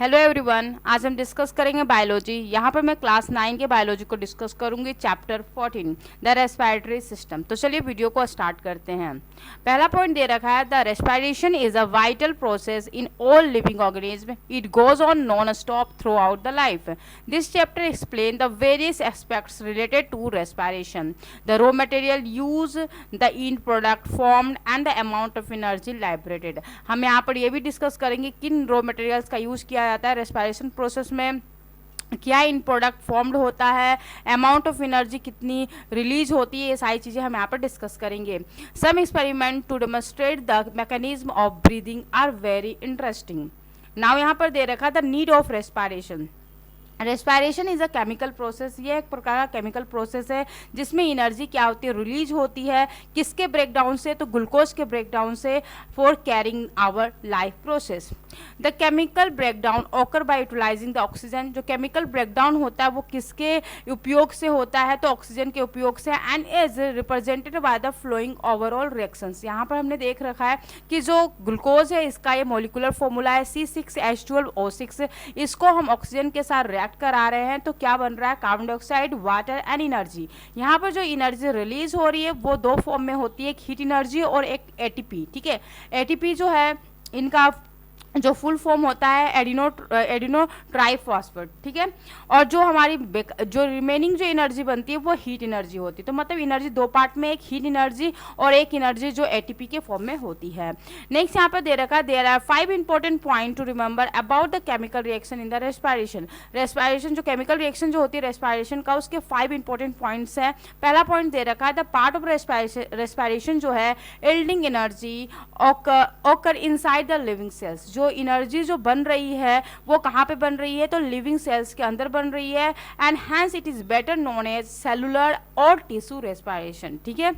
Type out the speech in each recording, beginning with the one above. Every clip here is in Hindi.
हेलो एवरीवन, आज हम डिस्कस करेंगे बायोलॉजी। यहाँ पर मैं क्लास 9 के बायोलॉजी को डिस्कस करूंगी, चैप्टर 14 द रेस्पिरेटरी सिस्टम। तो चलिए वीडियो को स्टार्ट करते हैं। पहला पॉइंट दे रखा है, the respiration is a vital process in all living organism, it goes on non stop throughout the life. This chapter explain the various aspects related to respiration, the raw material use, the end product formed and the amount of energy liberated. हम यहाँ पर ये भी डिस्कस करेंगे किन रॉ मटेरियल्स का यूज किया जाता है रेस्पिरेशन प्रोसेस में, क्या इन प्रोडक्ट फॉर्म्ड होता है, अमाउंट ऑफ एनर्जी कितनी रिलीज होती है, ये सारी चीज़ें हम यहाँ पर डिस्कस करेंगे। Some experiment to demonstrate the mechanism of breathing are very interesting. Now यहाँ पर दे रखा the need of respiration. Respiration is a chemical process, ये एक प्रकार का केमिकल प्रोसेस है जिसमें एनर्जी क्या होती है, रिलीज होती है। किसके ब्रेकडाउन से, तो ग्लूकोज के ब्रेकडाउन से, for carrying our life process. The chemical breakdown occur by utilizing the oxygen. जो केमिकल ब्रेकडाउन होता है वो किसके उपयोग से होता है, तो ऑक्सीजन के उपयोग से, and is represented by the flowing overall reactions. यहाँ पर हमने देख रखा है कि जो ग्लूकोज है इसका ये मोलिकुलर फॉर्मूला है C6H12O6। इसको हम ऑक्सीजन के साथ रिएक्ट करा रहे हैं तो क्या बन रहा है, carbon dioxide, water and energy. यहाँ पर जो एनर्जी रिलीज हो रही है वो दो फॉर्म में होती है, एक हीट एनर्जी और एक एटीपी। ठीक है, एटीपी जो है इनका जो फुल फॉर्म होता है एडिनो ट्राइफॉस्फेट। ठीक है, और जो हमारी जो रिमेनिंग जो एनर्जी बनती है वो हीट एनर्जी होती है। तो मतलब एनर्जी दो पार्ट में, एक हीट एनर्जी और एक एनर्जी जो एटीपी के फॉर्म में होती है। नेक्स्ट यहाँ पर दे रखा है, there are 5 important point to remember about the chemical reaction in the respiration. Respiration जो केमिकल रिएक्शन जो होती है रेस्पिरेशन का, उसके 5 इंपॉर्टेंट पॉइंट्स हैं। पहला पॉइंट दे रखा है, द पार्ट ऑफ रेस्पिरेशन जो है yielding energy occur inside the living cells. जो एनर्जी जो बन रही है वो कहाँ पे बन रही है, तो लिविंग सेल्स के अंदर बन रही है, and hence it is better known as cellular और टिश्यू रेस्पिरेशन। ठीक है,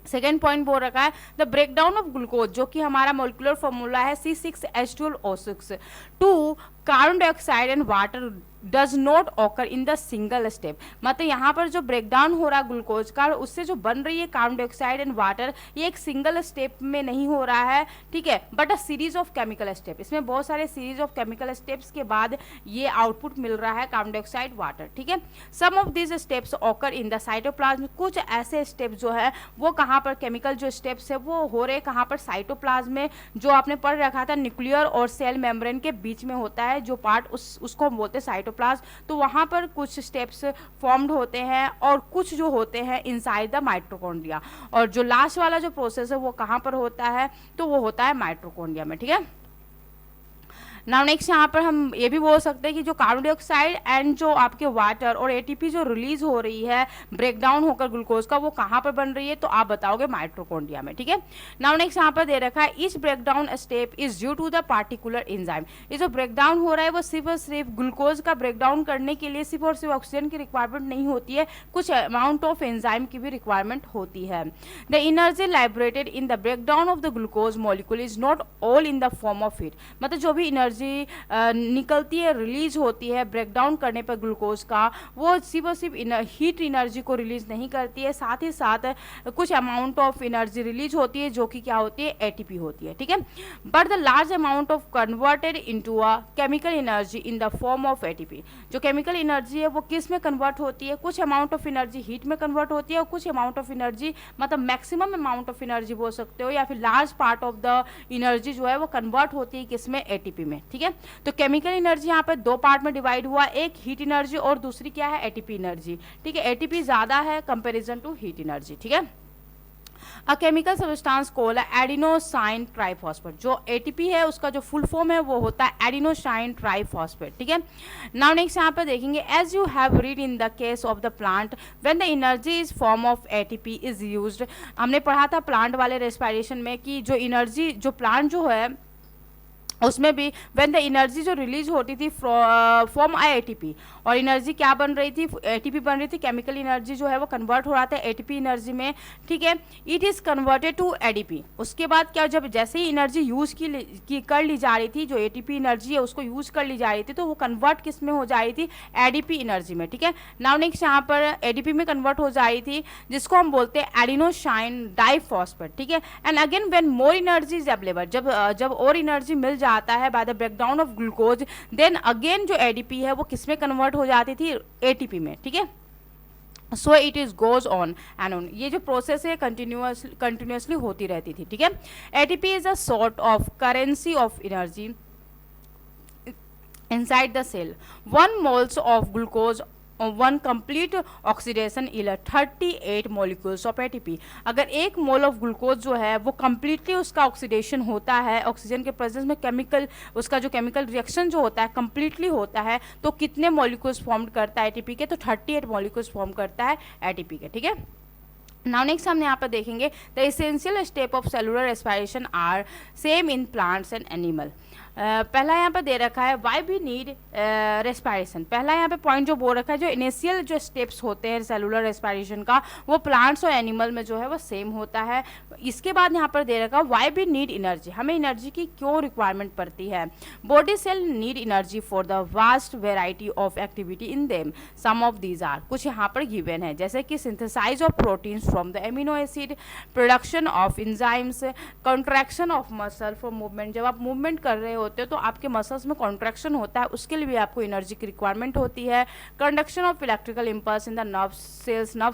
सेकेंड पॉइंट बोल रखा है, द ब्रेकडाउन ऑफ ग्लूकोज, जो कि हमारा मोलिकुलर फॉर्मूला है C6H12O6 to carbon dioxide and water does not occur in the single step. मतलब यहाँ पर जो ब्रेकडाउन हो रहा है ग्लूकोज का, उससे जो बन रही है कार्बन डाइऑक्साइड एंड वाटर, ये एक सिंगल स्टेप में नहीं हो रहा है। ठीक है, but a series of chemical step, इसमें बहुत सारे सीरीज ऑफ केमिकल स्टेप्स के बाद ये आउटपुट मिल रहा है कार्बन डाइऑक्साइड, वाटर। ठीक है, some of this steps occur in the cytoplasm. कुछ ऐसे स्टेप जो है वो कहाँ पर, केमिकल जो स्टेप्स है वो हो रहे कहाँ पर, साइटोप्लाज्म में। जो आपने पढ़ रखा था न्यूक्लियर और सेल मेम्ब्रेन के बीच में होता है जो पार्ट, उसको हम बोलते हैं साइटोप्लाज्म। तो वहां पर कुछ स्टेप्स फॉर्म्ड होते हैं और कुछ जो होते हैं इनसाइड द माइटोकॉन्ड्रिया। और जो लास्ट वाला जो प्रोसेस है वो कहां पर होता है, तो वो होता है माइटोकॉन्ड्रिया में। ठीक है, नाउ नेक्स्ट यहाँ पर हम ये भी बोल सकते हैं कि जो कार्बन डाइऑक्साइड एंड जो आपके वाटर और एटीपी जो रिलीज हो रही है ब्रेकडाउन होकर ग्लूकोज का, वो कहाँ पर बन रही है, तो आप बताओगे माइटोकॉन्ड्रिया में। ठीक है, नाउ नेक्स्ट यहाँ पर दे रखा है, इस breakdown step is due to the particular enzyme. ये जो ब्रेकडाउन हो रहा है वो सिर्फ और सिर्फ ग्लूकोज का ब्रेकडाउन करने के लिए सिर्फ और सिर्फ ऑक्सीजन की रिक्वायरमेंट नहीं होती है, कुछ अमाउंट ऑफ एंजाइम की भी रिक्वायरमेंट होती है। The energy liberated in the breakdown of the glucose molecule is not all in the form of heat. मतलब जो भी एनर्जी निकलती है, रिलीज होती है ब्रेकडाउन करने पर ग्लूकोज का, वो सिर्फ और सिर्फ हीट एनर्जी को रिलीज नहीं करती है, साथ ही साथ कुछ अमाउंट ऑफ एनर्जी रिलीज होती है जो कि क्या होती है, एटीपी होती है। ठीक है, but the large amount of converted into a chemical energy in the form of ATP. जो केमिकल एनर्जी है वो किस में कन्वर्ट होती है, कुछ अमाउंट ऑफ एनर्जी हीट में कन्वर्ट होती है और कुछ अमाउंट ऑफ एनर्जी, मतलब मैक्सिमम अमाउंट ऑफ एनर्जी बोल सकते हो, या फिर large part of the energy जो है वो कन्वर्ट होती है किसमें, एटीपी में। ठीक है, तो केमिकल एनर्जी यहाँ पे दो पार्ट में डिवाइड हुआ, एक हीट एनर्जी और दूसरी क्या है, एटीपी एनर्जी। ठीक है, एटीपी ज्यादा है कंपैरिजन टू हीट एनर्जी। ठीक है, a chemical substance called adenosine triphosphate. जो एटीपी है उसका जो फुल फॉर्म है वो होता है एडिनोसाइन ट्राइफॉस्फेट। ठीक है, नाउ नेक्स्ट यहाँ पे देखेंगे, as you have read in the case of the plant when the energy is form of ATP is used. हमने पढ़ा था प्लांट वाले रेस्पिरेशन में कि जो एनर्जी जो प्लांट जो है उसमें भी व्हेन द एनर्जी जो रिलीज होती थी फ्रॉम एटीपी, और एनर्जी क्या बन रही थी, एटीपी बन रही थी, केमिकल एनर्जी जो है वो कन्वर्ट हो रहा था एटीपी एनर्जी में। ठीक है, it is converted to ADP. उसके बाद क्या, जब जैसे ही एनर्जी यूज कर ली जा रही थी, जो एटीपी एनर्जी है उसको यूज कर ली जा रही थी, तो वो कन्वर्ट किस में हो जा रही थी, एडीपी एनर्जी में। ठीक है, नाउ नेक्स्ट यहाँ पर एडीपी में कन्वर्ट हो जा रही थी, जिसको हम बोलते हैं एडिनोसाइन डाइफॉस्फेट। ठीक है, and again when more energy is available, जब और एनर्जी मिल जाता है by the breakdown of glucose, then again जो एडीपी है वो किस में कन्वर्ट हो जाती थी, एटीपी में, ठीक है। So it is goes on and on, ये जो प्रोसेस है कंटिन्यूसली होती रहती थी, ठीक है। ATP is a sort of currency of energy inside the cell. 1 moles of glucose one complete oxidation yield 38 molecules of ATP. अगर 1 मोल ऑफ ग्लूकोज जो है वो कम्प्लीटली उसका ऑक्सीडेशन होता है ऑक्सीजन के प्रेजेंस में, केमिकल उसका जो केमिकल रिएक्शन जो होता है कम्प्लीटली होता है, तो कितने मॉलिक्यूल्स फॉर्म करता है एटीपी के, तो 38 मॉलिक्यूल्स फॉर्म करता है एटीपी के, ठीक है। नाउ नेक्स्ट हम यहाँ पर देखेंगे the essential step of cellular respiration are same in plants and animal. पहला यहाँ पर दे रखा है वाई वी नीड रेस्पिरेशन। पहला यहाँ पे पॉइंट जो बोल रखा है, जो इनिशियल जो स्टेप्स होते हैं सेलुलर रेस्पिरेशन का वो प्लांट्स और एनिमल में जो है वो सेम होता है। इसके बाद यहाँ पर दे रखा है वाई वी नीड एनर्जी, हमें एनर्जी की क्यों रिक्वायरमेंट पड़ती है। Body cell need energy for the vast variety of activity in them, some of these are, कुछ यहाँ पर गिवन है, जैसे कि synthesize of proteins from the amino acid, production of enzymes, contraction of muscle for movement, जब आप मूवमेंट कर रहे होते हो तो आपके मसल्स में कॉन्ट्रैक्शन होता है, उसके लिए भी आपको एनर्जी की रिक्वायरमेंट होती है। Conduction of electrical impulse in the nerve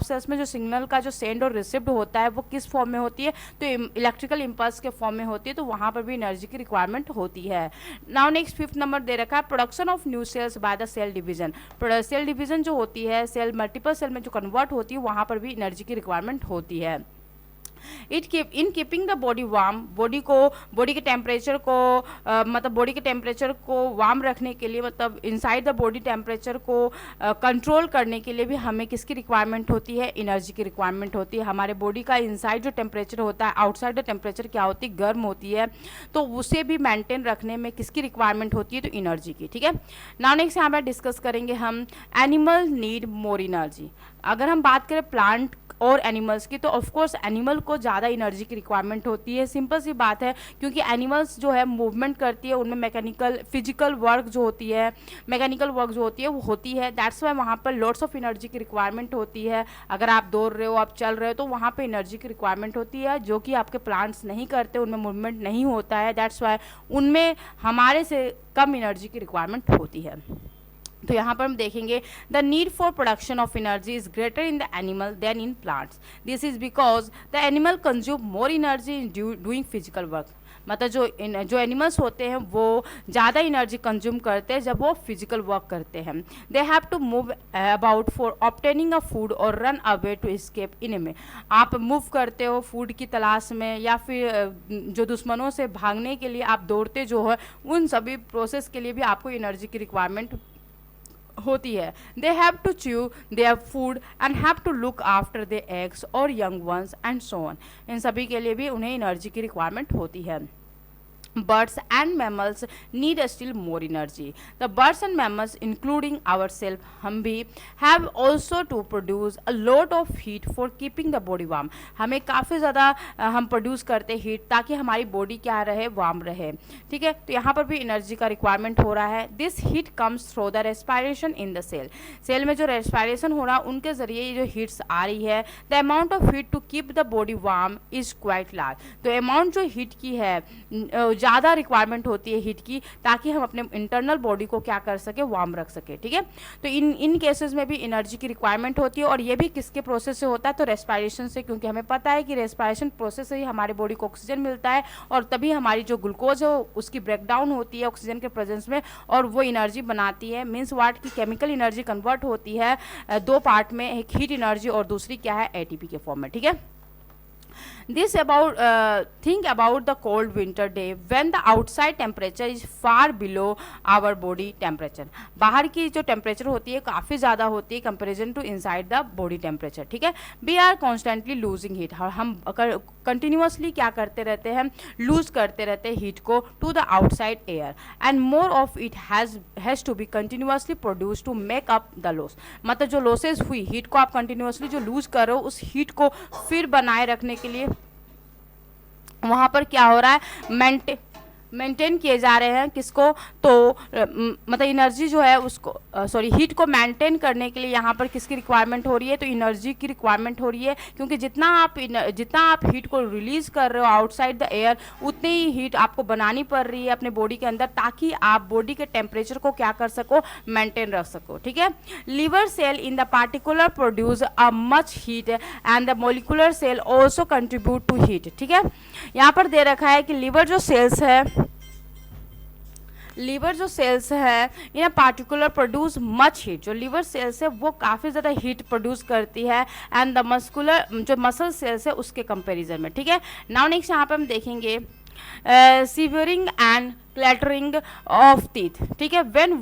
cells में जो सिग्नल का जो सेंड और रिसीव्ड होता है वो किस फॉर्म में होती है, तो इलेक्ट्रिकल इंपल्स के फॉर्म में होती है, तो वहाँ पर भी एनर्जी की रिक्वायरमेंट होती है। नाउ नेक्स्ट 5th नंबर दे रखा है production of new cells by the cell division. Cell division जो होती है, सेल मल्टीपल सेल में जो कन्वर्ट होती है, वहाँ पर भी एनर्जी की रिक्वायरमेंट होती है। In keeping the body warm, body के टेम्परेचर को मतलब बॉडी के टेम्परेचर को वार्म रखने के लिए, मतलब इनसाइड द बॉडी टेम्परेचर को कंट्रोल करने के लिए भी हमें किसकी रिक्वायरमेंट होती है, एनर्जी की रिक्वायरमेंट होती है। हमारे बॉडी का इनसाइड जो टेम्परेचर होता है, आउटसाइड द टेम्परेचर क्या होती है, गर्म होती है, तो उसे भी मेंटेन रखने में किसकी रिक्वायरमेंट होती है, तो एनर्जी की, ठीक है। नाउ नेक्स्ट यहाँ पर डिस्कस करेंगे हम एनिमल नीड मोर एनर्जी। अगर हम बात करें प्लांट और एनिमल्स की, तो ऑफकोर्स एनिमल को ज़्यादा एनर्जी की रिक्वायरमेंट होती है, सिंपल सी बात है, क्योंकि एनिमल्स जो है मूवमेंट करती है, उनमें फिजिकल वर्क जो होती है, मैकेनिकल वर्क जो होती है वो होती है, दैट्स वाई वहाँ पर लॉट्स ऑफ एनर्जी की रिक्वायरमेंट होती है। अगर आप दौड़ रहे हो, आप चल रहे हो, तो वहाँ पर एनर्जी की रिक्वायरमेंट होती है, जो कि आपके प्लांट्स नहीं करते, उनमें मूवमेंट नहीं होता है, दैट्स वाई उनमें हमारे से कम एनर्जी की रिक्वायरमेंट होती है। तो यहाँ पर हम देखेंगे the need for production of energy is greater in the animal than in plants. This is because the animal consume more energy in doing physical work. मतलब जो एनिमल्स होते हैं वो ज़्यादा एनर्जी कंज्यूम करते हैं जब वो फिजिकल वर्क करते हैं। They have to move about for obtaining a food और run away to escape enemy. आप मूव करते हो फूड की तलाश में, या फिर जो दुश्मनों से भागने के लिए आप दौड़ते जो है, उन सभी प्रोसेस के लिए भी आपको एनर्जी की रिक्वायरमेंट होती है। They have to chew their food and have to look after the eggs और young ones and so on. इन सभी के लिए भी उन्हें एनर्जी की रिक्वायरमेंट होती है। Birds and mammals need still more energy. The birds and mammals, including ourselves, हम भी have also to produce a lot of heat for keeping the body warm. हमें काफ़ी ज़्यादा हम प्रोड्यूस करते हैं हीट, ताकि हमारी बॉडी क्या रहे, वार्म रहे, ठीक है। तो यहाँ पर भी एनर्जी का रिक्वायरमेंट हो रहा है। This heat comes through the respiration in the cell. Cell में जो रेस्पिरेशन हो रहा है उनके ज़रिए ये जो हीट्स आ रही है। The amount of heat to keep the body warm is quite large. तो अमाउंट जो हीट की है, ज़्यादा रिक्वायरमेंट होती है हीट की, ताकि हम अपने इंटरनल बॉडी को क्या कर सके, वार्म रख सके, ठीक है। तो इन केसेस में भी एनर्जी की रिक्वायरमेंट होती है, और ये भी किसके प्रोसेस से होता है, तो रेस्पिरेशन से, क्योंकि हमें पता है कि रेस्पिरेशन प्रोसेस से ही हमारे बॉडी को ऑक्सीजन मिलता है, और तभी हमारी जो ग्लूकोज है उसकी ब्रेकडाउन होती है ऑक्सीजन के प्रेजेंस में, और वो एनर्जी बनाती है। मीन्स वाट की केमिकल एनर्जी कन्वर्ट होती है दो पार्ट में, एक हीट एनर्जी और दूसरी क्या है, एटीपी के फॉर्म में, ठीक है। This about think about the cold winter day when the outside temperature is far below our body temperature. बाहर की जो टेम्परेचर होती है काफ़ी ज़्यादा होती है comparison to inside the body temperature, ठीक है। We are constantly losing heat, हम कंटिन्यूसली क्या करते रहते हैं, लूज करते रहते हैं हीट को to the outside air, and more of it has to be continuously produce to make up the loss. मतलब जो लॉसेज हुई हीट को आप कंटिन्यूसली जो लूज कर रहे हो, उस हीट को फिर बनाए रखने के लिए वहाँ पर क्या हो रहा है, मेंटेन किए जा रहे हैं किसको, तो मतलब एनर्जी जो है उसको हीट को मेंटेन करने के लिए यहाँ पर किसकी रिक्वायरमेंट हो रही है, तो एनर्जी की रिक्वायरमेंट हो रही है, क्योंकि जितना आप हीट को रिलीज कर रहे हो आउटसाइड द एयर, उतनी ही हीट आपको बनानी पड़ रही है अपने बॉडी के अंदर, ताकि आप बॉडी के टेम्परेचर को क्या कर सको, मेंटेन रख सको। ठीक है, liver cell in the particular produce a much heat and the molecular cell also contribute to heat. ठीक है, यहाँ पर दे रखा है कि लिवर जो सेल्स है इन पार्टिकुलर प्रोड्यूस मच हीट, जो लिवर सेल्स है वो काफ़ी ज़्यादा हीट प्रोड्यूस करती है एंड द मसल सेल्स है उसके कंपैरिजन में। ठीक है, नाउ नेक्स्ट यहाँ पे हम देखेंगे severing and clattering of teeth। ठीक है, when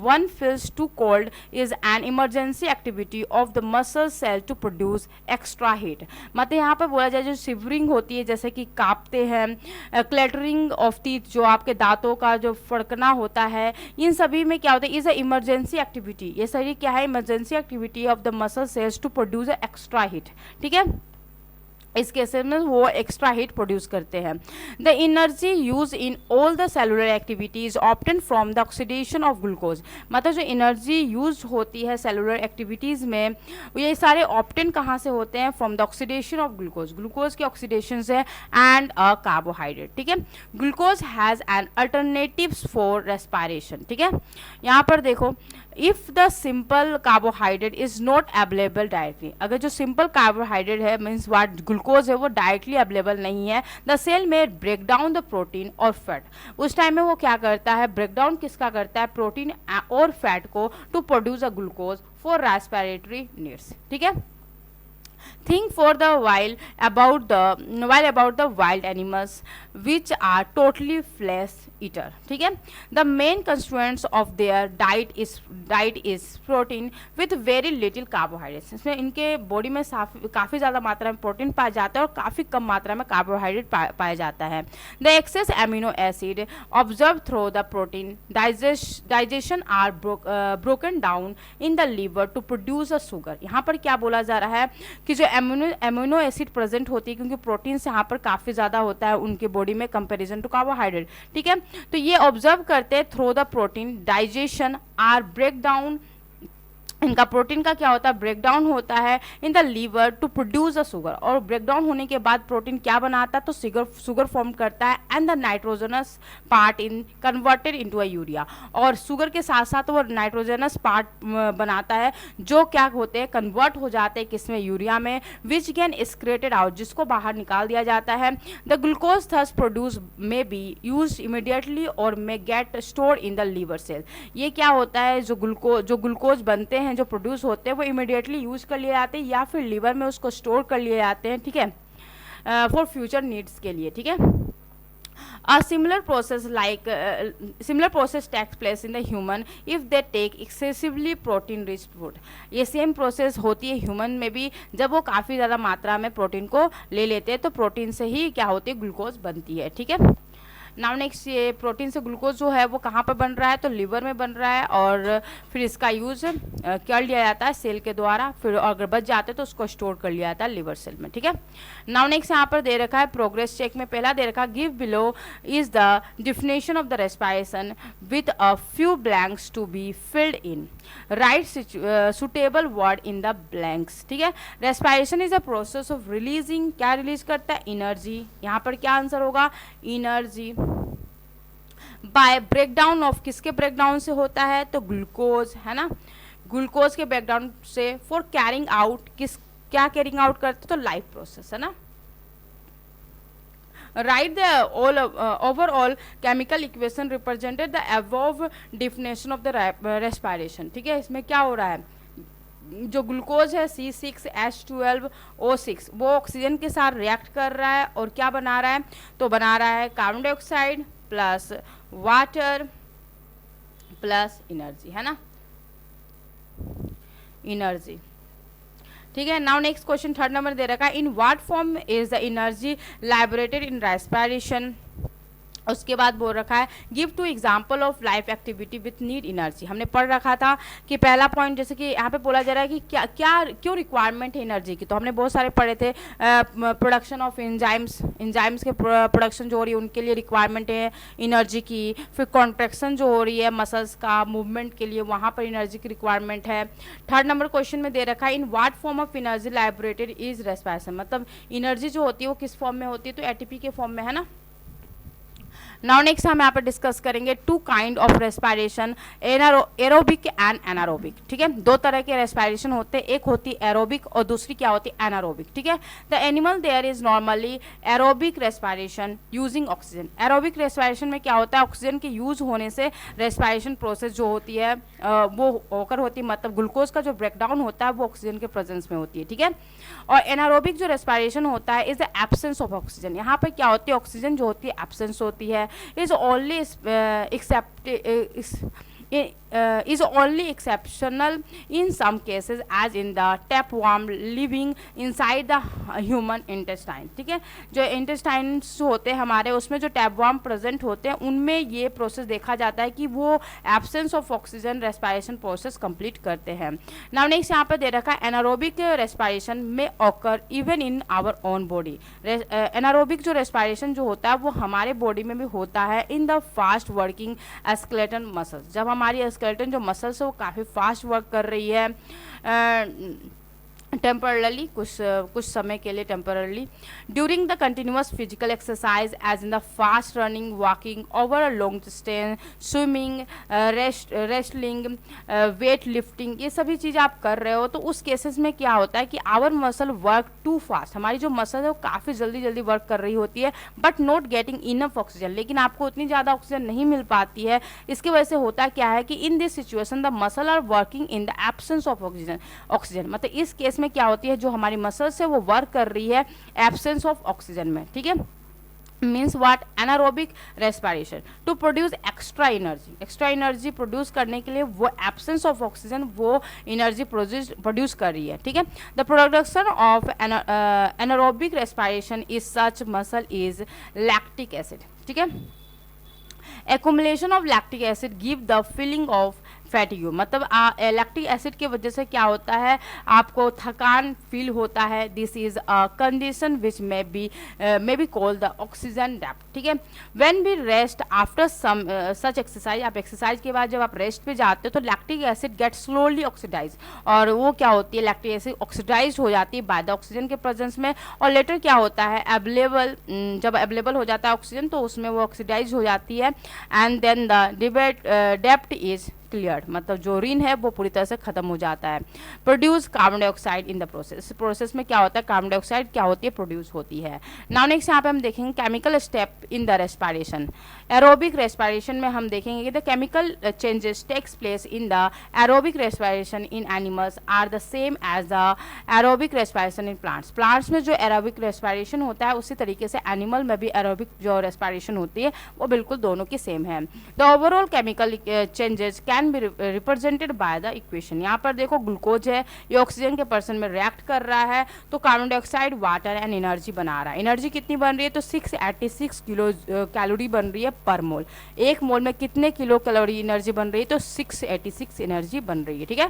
one feels too cold is an emergency activity of the muscle cell to produce extra heat। मतलब यहाँ पर बोला जाए जो शिवरिंग होती है, जैसे कि कांपते हैं, क्लैटरिंग ऑफ टीथ जो आपके दांतों का जो फड़कना होता है, इन सभी में क्या होता है, इज अ इमरजेंसी एक्टिविटी। ये सभी क्या है, emergency activity of the muscle cells to produce extra heat. ठीक है, इस केस में वो एक्स्ट्रा हीट प्रोड्यूस करते हैं। The energy use in all the cellular activities obtain from the oxidation of glucose. मतलब जो एनर्जी यूज होती है सेलुलर एक्टिविटीज़ में, ये सारे ऑप्टेन कहाँ से होते हैं, from the oxidation of glucose, glucose के ऑक्सीडेशन से एंड अ कार्बोहाइड्रेट। ठीक है, glucose has an alternatives for respiration. ठीक है, यहाँ पर देखो, if the simple carbohydrate is not available directly, अगर जो सिंपल कार्बोहाइड्रेट है मीन्स वाट ग्लूकोज है वो डायरेक्टली अवेलेबल नहीं है, द सेल में ब्रेक डाउन द प्रोटीन और फैट। उस टाइम में वो क्या करता है, ब्रेक डाउन किसका करता है, प्रोटीन और फैट को, to produce a glucose for respiratory needs. ठीक है, think for the while about the wild animals which are totally flesh eater। ठीक है, the main constituents of their diet is protein with very little carbohydrates। इसमें इनके बॉडी में काफ़ी ज़्यादा मात्रा में प्रोटीन पाया जाता है और काफ़ी कम मात्रा में कार्बोहाइड्रेट पाया जाता है। the excess amino acid observed through the protein digestion are broken down in the liver to produce a sugar। यहाँ पर क्या बोला जा रहा है कि जो एमिनो एसिड प्रेजेंट होती है, क्योंकि प्रोटीन से यहाँ पर काफ़ी ज़्यादा होता है उनके बॉडी में कंपैरिजन टू कार्बोहाइड्रेट। ठीक है, तो ये ऑब्जर्व करते हैं through the protein digestion or break down, इनका प्रोटीन का क्या होता है, ब्रेक डाउन होता है in the liver to produce a sugar, और ब्रेक डाउन होने के बाद प्रोटीन क्या बनाता है, तो शुगर फॉर्म करता है and the nitrogenous part in converted into a urea, और शुगर के साथ साथ वो नाइट्रोजनस पार्ट बनाता है जो क्या होते हैं, कन्वर्ट हो जाते हैं किसमें, यूरिया में, विच कैन एक्सक्रेटेड आउट, जिसको बाहर निकाल दिया जाता है। The glucose thus produce may be use immediately और may get store in the liver cell. ये क्या होता है, जो ग्लूकोज बनते हैं, जो प्रोड्यूस होते हैं, वो इमीडिएटली यूज कर लिए जाते हैं या फिर लीवर में उसको स्टोर कर लिए जाते हैं। ठीक है, फॉर फ्यूचर नीड्स के लिए। ठीक है, A similar process takes place in the human if they take excessively protein rich food। ये सेम प्रोसेस होती है ह्यूमन में भी, जब वो काफ़ी ज़्यादा मात्रा में प्रोटीन को ले लेते हैं, तो प्रोटीन से ही क्या होती है, ग्लूकोज बनती है। ठीक है, नाउ नेक्स्ट, ये प्रोटीन से ग्लूकोज जो है वो कहाँ पर बन रहा है, तो लिवर में बन रहा है, और फिर इसका यूज़ कर लिया जाता है सेल के द्वारा, फिर अगर बच जाते तो उसको स्टोर कर लिया जाता है लिवर सेल में। ठीक है, नाउ नेक्स्ट यहाँ पर दे रखा है प्रोग्रेस चेक में, पहला दे रखा give below is the definition of the respiration with a few blanks to be filled in, write suitable word in the blanks. ठीक है, respiration is a process of releasing, क्या रिलीज करता है, एनर्जी। यहाँ पर क्या आंसर होगा, एनर्जी बाय ब्रेकडाउन ऑफ, किसके ब्रेकडाउन से होता है, तो ग्लूकोज, है ना, ग्लूकोज के ब्रेकडाउन से, फॉर कैरिंग आउट, क्या कैरिंग आउट करते, तो लाइफ प्रोसेस, है ना। Right the overall chemical equation represented the above definition of the respiration. ठीक है, इसमें क्या हो रहा है, जो ग्लूकोज है C6H12O6 वो ऑक्सीजन के साथ रिएक्ट कर रहा है और क्या बना रहा है, तो बना रहा है carbon dioxide plus water plus energy, है ना, एनर्जी। ठीक है, now next question third number दे रखा है, in what form is the energy liberated in respiration. उसके बाद बोल रखा है give two example of life activity with need energy. हमने पढ़ रखा था कि पहला पॉइंट जैसे कि यहाँ पे बोला जा रहा है कि क्या क्या क्यों रिक्वायरमेंट है एनर्जी की, तो हमने बहुत सारे पढ़े थे। प्रोडक्शन ऑफ एंजाइम्स के प्रोडक्शन जो हो रही है उनके लिए रिक्वायरमेंट है एनर्जी की। फिर कॉन्ट्रैक्शन जो हो रही है मसल्स का मूवमेंट के लिए, वहाँ पर एनर्जी की रिक्वायरमेंट है। थर्ड नंबर क्वेश्चन में दे रखा है in what form of energy liberated is respiration, मतलब एनर्जी जो होती है वो किस फॉर्म में होती है, तो एटीपी के फॉर्म में है ना। नाउ नेक्स्ट हम यहाँ पर डिस्कस करेंगे two kind of respiration, aerobic and anaerobic. ठीक है, दो तरह के रेस्पिरेशन होते हैं, एक होती है एरोबिक और दूसरी क्या होती है एनारोबिक। ठीक है, the animal there is normally aerobic respiration using oxygen. Aerobic respiration में क्या होता है, ऑक्सीजन के यूज होने से रेस्पिरेशन प्रोसेस जो होती है वो होकर होती है, मतलब ग्लूकोज का जो ब्रेकडाउन होता है वो ऑक्सीजन के प्रेजेंस में होती है। ठीक है, और एनारोबिक जो रेस्पिरेशन होता है is the absence of oxygen. यहाँ पर क्या होती है, ऑक्सीजन जो होती है एब्सेंस होती है, is only is only exceptional in some cases as in the tapeworm living inside the human intestine। ठीक है, जो इंटेस्टाइन्स होते हैं हमारे उसमें जो टैपवर्म प्रेजेंट होते हैं उनमें ये प्रोसेस देखा जाता है कि वो absence of oxygen respiration process complete करते हैं। नाउ नेक्स्ट यहाँ पर दे रखा है एनारोबिक रेस्पिरेशन में occur even in our own body. Anaerobic जो रेस्पिरेशन जो होता है वो हमारे बॉडी में भी होता है in the fast working skeleton muscles. जब हमारी स्केलेटन जो मसल्स है वो काफ़ी फास्ट वर्क कर रही है टेम्परली, कुछ समय के लिए temporarily, during the continuous physical exercise as in the fast running, walking over a long distance, swimming, wrestling, weight lifting, ये सभी चीज़ आप कर रहे हो तो उस केसेस में क्या होता है कि our muscle work too fast. हमारी जो मसल है वो काफ़ी जल्दी जल्दी वर्क कर रही होती है but not getting enough oxygen, लेकिन आपको उतनी ज़्यादा ऑक्सीजन नहीं मिल पाती है। इसकी वजह से होता क्या है कि in this situation the muscle are working in the absence of oxygen, मतलब इस केस में क्या होती है जो हमारी मसल्स है वो वर्क कर रही है एब्सेंस ऑफ ऑक्सीजन में। ठीक है, means what, anaerobic respiration to produce extra energy produce करने के लिए वो एब्सेंस ऑफ ऑक्सीजन वो एनर्जी प्रोड्यूस कर रही है। ठीक है, the production of anaerobic respiration is such muscle is lactic acid. ठीक है, accumulation of lactic acid give the feeling of fatigue, मतलब लैक्टिक एसिड की वजह से क्या होता है आपको थकान फील होता है। This is a condition which may be called the oxygen डेप्थ। ठीक है, when we rest after such exercise, आप एक्सरसाइज के बाद जब आप रेस्ट पे जाते हो तो lactic acid get slowly oxidize, और वो क्या होती है लैक्टिक एसिड ऑक्सीडाइज हो जाती है बाय द ऑक्सीजन के प्रेजेंस में, और लेटर क्या होता है जब अवेलेबल हो जाता है ऑक्सीजन तो उसमें वो ऑक्सीडाइज हो जाती है एंड देन द डेप्थ इज क्लियर्ड, मतलब जो ऋण है वो पूरी तरह से खत्म हो जाता है। Produce carbon dioxide in the process में क्या होता है, कार्बन डाइऑक्साइड क्या होती है, प्रोड्यूस होती है। नाउ नेक्स्ट यहाँ पे हम देखेंगे chemical step in the respiration. Aerobic respiration में हम देखेंगे कि the chemical changes takes place in the aerobic respiration in animals are the same as the aerobic respiration in plants में जो एरोबिक रेस्पिरेशन होता है उसी तरीके से एनिमल में भी एरोबिक जो रेस्पिरेशन होती है वो बिल्कुल दोनों की सेम है। The overall chemical changes can be represented by the equation. यहाँ पर देखो ग्लूकोज है, ये ऑक्सीजन के पर्सन में रिएक्ट कर रहा है तो carbon dioxide water and energy बना रहा है। एनर्जी कितनी बन रही है तो 686 किलो कैलोरी बन रही है पर मोल। एक मोल में कितने किलो कैलोरी एनर्जी बन रही है तो 686 एनर्जी बन रही है। ठीक है,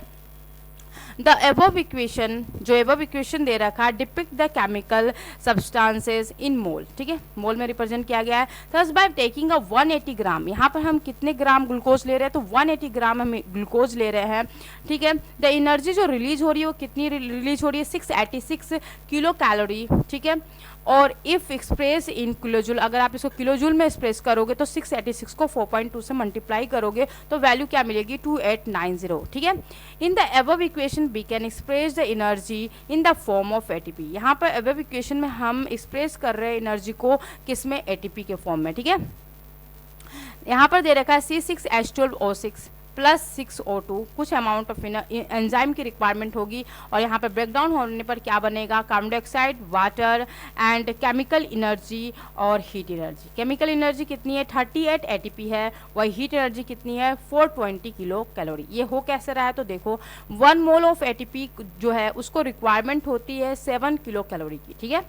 द एबव इक्वेशन, जो एबव इक्वेशन दे रखा है depict the chemical substances in mole. ठीक है, मोल में रिप्रेजेंट किया गया है। Thus by taking a 180 gram, यहाँ पर हम कितने ग्राम ग्लूकोज ले रहे हैं तो 180 ग्राम हम ग्लूकोज ले रहे हैं। ठीक है, द एनर्जी जो रिलीज हो रही है वो कितनी रिलीज हो रही है 686 किलो कैलोरी। ठीक है, और इफ एक्सप्रेस इन किलोजूल, अगर आप इसको किलोजूल में एक्सप्रेस करोगे तो 686 को 4.2 से मल्टीप्लाई करोगे तो वैल्यू क्या मिलेगी 2890। ठीक है, in the above equation we can express the energy in the form of ATP. यहाँ पर एबव इक्वेशन में हम एक्सप्रेस कर रहे हैं एनर्जी को किसमें, एटीपी के फॉर्म में। ठीक है, यहाँ पर दे रखा है C6H12O6 प्लस 6O2, कुछ अमाउंट ऑफ एंजाइम की रिक्वायरमेंट होगी और यहाँ पर ब्रेकडाउन होने पर क्या बनेगा, carbon dioxide, water and chemical energy और हीट एनर्जी। केमिकल एनर्जी कितनी है 38 ATP है, वही हीट एनर्जी कितनी है 420 किलो कैलोरी। ये हो कैसे रहा है तो देखो 1 मोल ऑफ ATP जो है उसको रिक्वायरमेंट होती है 7 किलो कैलोरी की। ठीक है,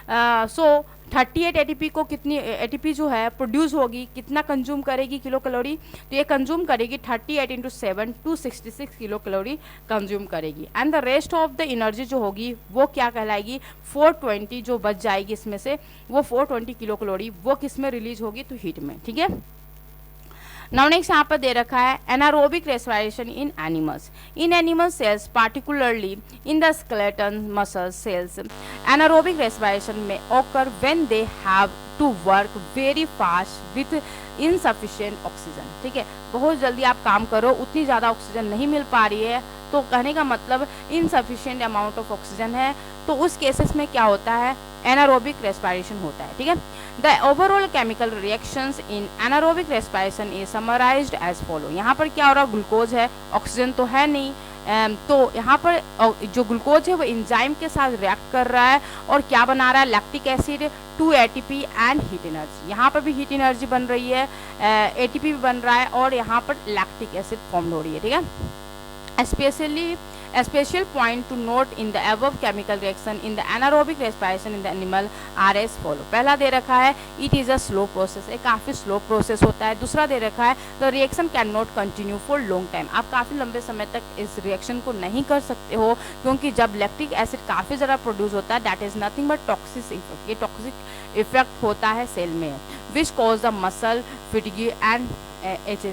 सो 38 एटीपी को कितनी एटीपी जो है प्रोड्यूस होगी, कितना कंज्यूम करेगी किलो कैलोरी, तो ये कंज्यूम करेगी 38 इंटू 7 266 किलो कैलोरी कंज्यूम करेगी। And the rest of the energy जो होगी वो क्या कहलाएगी, 420 जो बच जाएगी इसमें से, वो 420 किलो कैलोरी वो किस में रिलीज होगी, तो हीट में। ठीक है, नाउ नेक्स्ट यहाँ पर दे रखा है anaerobic respiration in animals. In animal cells particularly in the skeleton muscle cells anaerobic respiration में occur when they have to work very fast with insufficient oxygen. ठीक है, बहुत जल्दी आप काम करो, उतनी ज़्यादा ऑक्सीजन नहीं मिल पा रही है, तो कहने का मतलब इनसफिशिएंट अमाउंट ऑफ ऑक्सीजन है, तो उस केसेस में क्या होता है, एनारोबिक रेस्पिरेशन होता है। ठीक है, the overall chemical reactions in anaerobic respiration is summarized as follow. यहाँ पर क्या हो रहा है, ग्लूकोज है, ऑक्सीजन तो है नहीं, तो यहाँ पर जो ग्लूकोज है वो एंजाइम के साथ रिएक्ट कर रहा है और क्या बना रहा है, lactic acid, 2 ATP and heat energy. यहाँ पर भी हीट एनर्जी बन रही है, एटीपी भी बन रहा है और यहाँ पर लैक्टिक एसिड फॉर्म हो रही है। ठीक है, A special point to note in the above chemical reaction in the anaerobic respiration in the animal are as follow। पहला दे रखा है it is a slow process, एक काफ़ी स्लो प्रोसेस होता है। दूसरा दे रखा है the reaction cannot continue for long time, आप काफ़ी लंबे समय तक इस रिएक्शन को नहीं कर सकते हो, क्योंकि जब लैक्टिक एसिड काफ़ी ज़्यादा प्रोड्यूस होता है that is nothing but toxic effect, ये टॉक्सिक इफेक्ट होता है सेल में, which cause the muscle fatigue and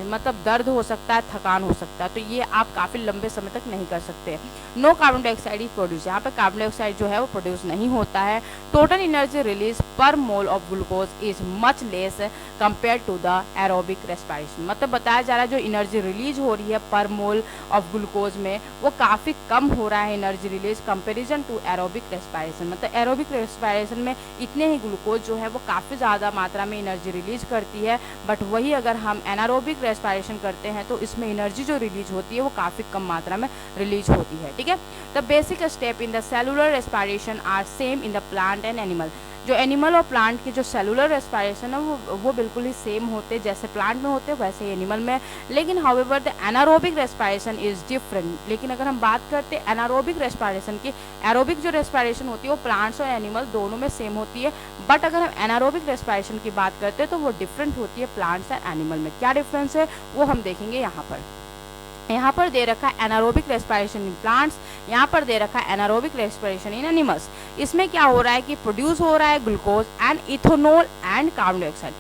मतलब दर्द हो सकता है, थकान हो सकता है, तो ये आप काफ़ी लंबे समय तक नहीं कर सकते। No carbon dioxide is produce, यहाँ पे कार्बन डाइऑक्साइड जो है वो प्रोड्यूस नहीं होता है। Total energy release per mole of glucose is much less compare to the aerobic respiration, मतलब बताया जा रहा है जो एनर्जी रिलीज हो रही है पर मोल ऑफ ग्लूकोज में वो काफ़ी कम हो रहा है energy release comparison to aerobic respiration, मतलब एरोबिक रेस्पिरेशन में इतने ही ग्लूकोज जो है वो काफ़ी ज़्यादा मात्रा में एनर्जी रिलीज करती है, बट वही अगर हम एनारोबिक रेस्पिरेशन करते हैं तो इसमें एनर्जी जो रिलीज होती है वो काफ़ी कम मात्रा में रिलीज होती है। ठीक है, the basic step in the cellular respiration are same in the plant and animal, जो एनिमल और प्लांट की जो सेलुलर रेस्पिरेशन है वो बिल्कुल ही सेम होते, जैसे प्लांट में होते वैसे ही एनिमल में, लेकिन however the anaerobic respiration is different. लेकिन अगर हम बात करते हैं एनारोबिक रेस्पिरेशन की, एरोबिक जो रेस्पिरेशन होती है वो प्लांट्स और एनिमल दोनों में सेम होती है, बट अगर हम एनारोबिक रेस्पिरेशन की बात करते हैं तो वो डिफरेंट होती है प्लांट्स और एनिमल में। क्या डिफरेंस है वो हम देखेंगे यहाँ पर। यहाँ पर दे रखा है एनारोबिक रेस्पिरेशन इन प्लांट्स, यहाँ पर दे रखा है एनारोबिक रेस्पिरेशन इन एनिमल्स। इसमें क्या हो रहा है कि प्रोड्यूस हो रहा है glucose and ethanol and carbon dioxide.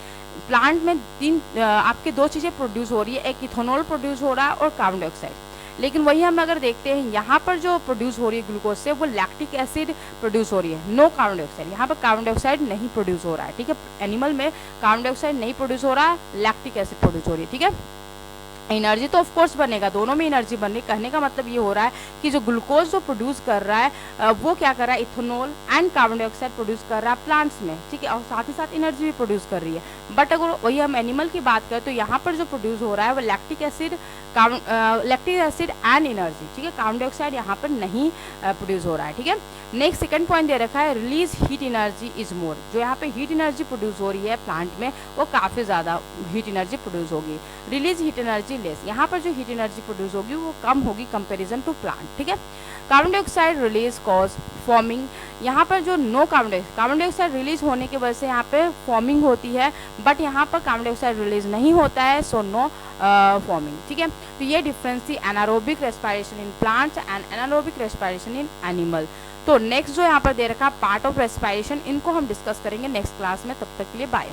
Plant में आपके दो चीज़ें प्रोड्यूस हो रही है, एक इथेनॉल प्रोड्यूस हो रहा है और कार्बन डाइऑक्साइड, लेकिन वही हम अगर देखते हैं यहाँ पर जो प्रोड्यूस हो रही है ग्लूकोज से वो लैक्टिक एसिड प्रोड्यूस हो रही है, नो कार्बन डाइऑक्साइड। यहाँ पर कार्बन डाइऑक्साइड नहीं प्रोड्यूस हो रहा है। ठीक है, एनिमल में कार्बन डाइऑक्साइड नहीं प्रोड्यूस हो रहा है, लैक्टिक एसिड प्रोड्यूस हो रही है। ठीक है, एनर्जी तो ऑफ कोर्स बनेगा, दोनों में एनर्जी बन रही है। कहने का मतलब ये हो रहा है कि जो ग्लूकोज जो प्रोड्यूस कर रहा है वो क्या कर रहा है, ethanol and carbon dioxide produce कर रहा है प्लांट्स में। ठीक है, और साथ ही साथ एनर्जी भी प्रोड्यूस कर रही है। बट अगर वही हम एनिमल की बात करें तो यहाँ पर जो प्रोड्यूस हो रहा है वो लैक्टिक एसिड एंड एनर्जी। ठीक है, कार्बन डाइऑक्साइड यहाँ पर नहीं प्रोड्यूस हो रहा है। ठीक है, नेक्स्ट सेकंड पॉइंट दे रखा है release heat energy is more, जो यहाँ पे हीट एनर्जी प्रोड्यूस हो रही है प्लांट में वो काफ़ी ज़्यादा हीट एनर्जी प्रोड्यूस होगी। रिलीज हीट एनर्जी लेस, यहाँ पर जो हीट एनर्जी प्रोड्यूस होगी वो कम होगी कंपेरिजन टू प्लांट। ठीक है, carbon dioxide release cause forming, यहाँ पर जो नो कार्बन डाइऑक्साइड रिलीज होने की वजह से यहाँ पे फॉर्मिंग होती है, बट यहाँ पर कार्बन डाइऑक्साइड रिलीज नहीं होता है, सो नो फॉर्मिंग। ठीक है, तो ये डिफरेंस थी anaerobic respiration in plants and anaerobic respiration in animal. तो नेक्स्ट जो यहाँ पर दे रखा पार्ट ऑफ रेस्पिरेशन, इनको हम डिस्कस करेंगे नेक्स्ट क्लास में। तब तक के लिए बाय।